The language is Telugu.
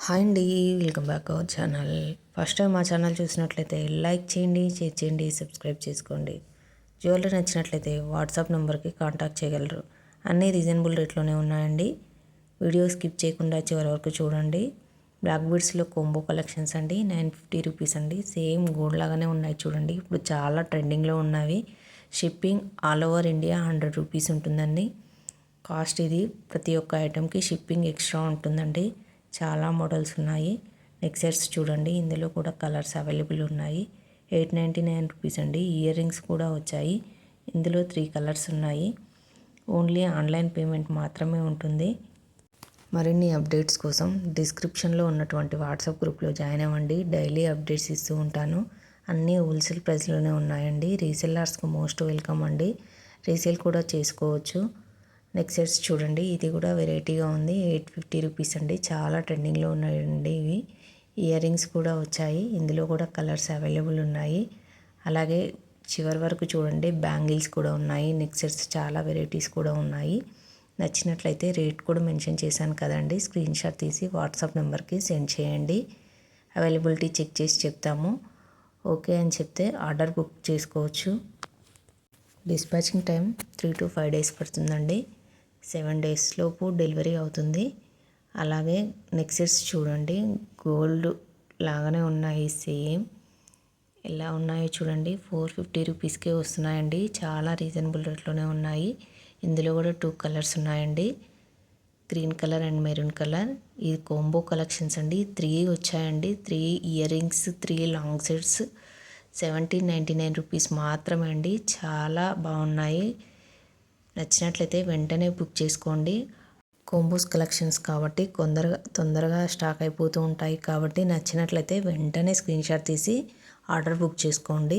హాయ్ అండి, welcome back our channel. First time మా ఛానల్ చూసినట్లయితే లైక్ చేయండి, షేర్ చేయండి, సబ్స్క్రైబ్ చేసుకోండి. జ్యువెలరీ నచ్చినట్లయితే వాట్సాప్ నెంబర్కి కాంటాక్ట్ చేయగలరు. అన్నీ రీజనబుల్ రేట్లోనే ఉన్నాయండి. వీడియో స్కిప్ చేయకుండా చివరి వరకు చూడండి. బ్లాక్ బీడ్స్లో కోంబో కలెక్షన్స్ అండి, 950 రూపీస్ అండి. సేమ్ గోల్డ్ లాగానే ఉన్నాయి చూడండి. ఇప్పుడు చాలా ట్రెండింగ్లో ఉన్నవి. Shipping all over India 100 rupees ఉంటుందండి కాస్ట్. ఇది ప్రతి ఒక్క ఐటెంకి షిప్పింగ్ ఎక్స్ట్రా ఉంటుందండి. చాలా మోడల్స్ ఉన్నాయి. నెక్ సెట్స్ చూడండి, ఇందులో కూడా కలర్స్ అవైలబుల్ ఉన్నాయి. 899 రూపీస్ అండి. ఇయర్ రింగ్స్ కూడా వచ్చాయి. ఇందులో 3 కలర్స్ ఉన్నాయి. ఓన్లీ ఆన్లైన్ పేమెంట్ మాత్రమే ఉంటుంది. మరిన్ని అప్డేట్స్ కోసం డిస్క్రిప్షన్లో ఉన్నటువంటి వాట్సాప్ గ్రూప్లో జాయిన్ అవ్వండి. డైలీ అప్డేట్స్ ఇస్తూ ఉంటాను. అన్నీ హోల్సేల్ ప్రైస్లోనే ఉన్నాయండి. రీసెల్లర్స్కి మోస్ట్ వెల్కమ్ అండి. రీసేల్ కూడా చేసుకోవచ్చు. నెక్ సెట్స్ చూడండి, ఇది కూడా వెరైటీగా ఉంది. 850 రూపీస్ అండి. చాలా ట్రెండింగ్లో ఉన్నాయండి ఇవి. ఇయర్ రింగ్స్ కూడా వచ్చాయి. ఇందులో కూడా కలర్స్ అవైలబుల్ ఉన్నాయి. అలాగే చివరి వరకు చూడండి, బ్యాంగిల్స్ కూడా ఉన్నాయి. నెక్ సెట్స్ చాలా వెరైటీస్ కూడా ఉన్నాయి. నచ్చినట్లయితే రేట్ కూడా మెన్షన్ చేశాను కదండి, స్క్రీన్ షాట్ తీసి వాట్సాప్ నెంబర్కి సెండ్ చేయండి. అవైలబిలిటీ చెక్ చేసి చెప్తాము. ఓకే అని చెప్తే ఆర్డర్ బుక్ చేసుకోవచ్చు. డిస్పాచింగ్ టైం 3 to 5 days పడుతుందండి. 7 days లోపు డెలివరీ అవుతుంది. అలాగే నెక్ సెట్స్ చూడండి, గోల్డ్ లాగానే ఉన్నాయి. సేమ్ ఎలా ఉన్నాయో చూడండి. 450 రూపీస్కే వస్తున్నాయండి. చాలా రీజనబుల్ రేట్లోనే ఉన్నాయి. ఇందులో కూడా 2 కలర్స్ ఉన్నాయండి, green colour and maroon colour. ఇది కోంబో కలెక్షన్స్ అండి. 3 వచ్చాయండి. 3 ear rings, 3 long sets 1799 rupees మాత్రమే అండి. చాలా బాగున్నాయి. నచ్చినట్లయితే వెంటనే బుక్ చేసుకోండి. కోంబోస్ కలెక్షన్స్ కాబట్టి తొందరగా స్టాక్ అయిపోతూ ఉంటాయి. కాబట్టి నచ్చినట్లయితే వెంటనే స్క్రీన్ షాట్ తీసి ఆర్డర్ బుక్ చేసుకోండి.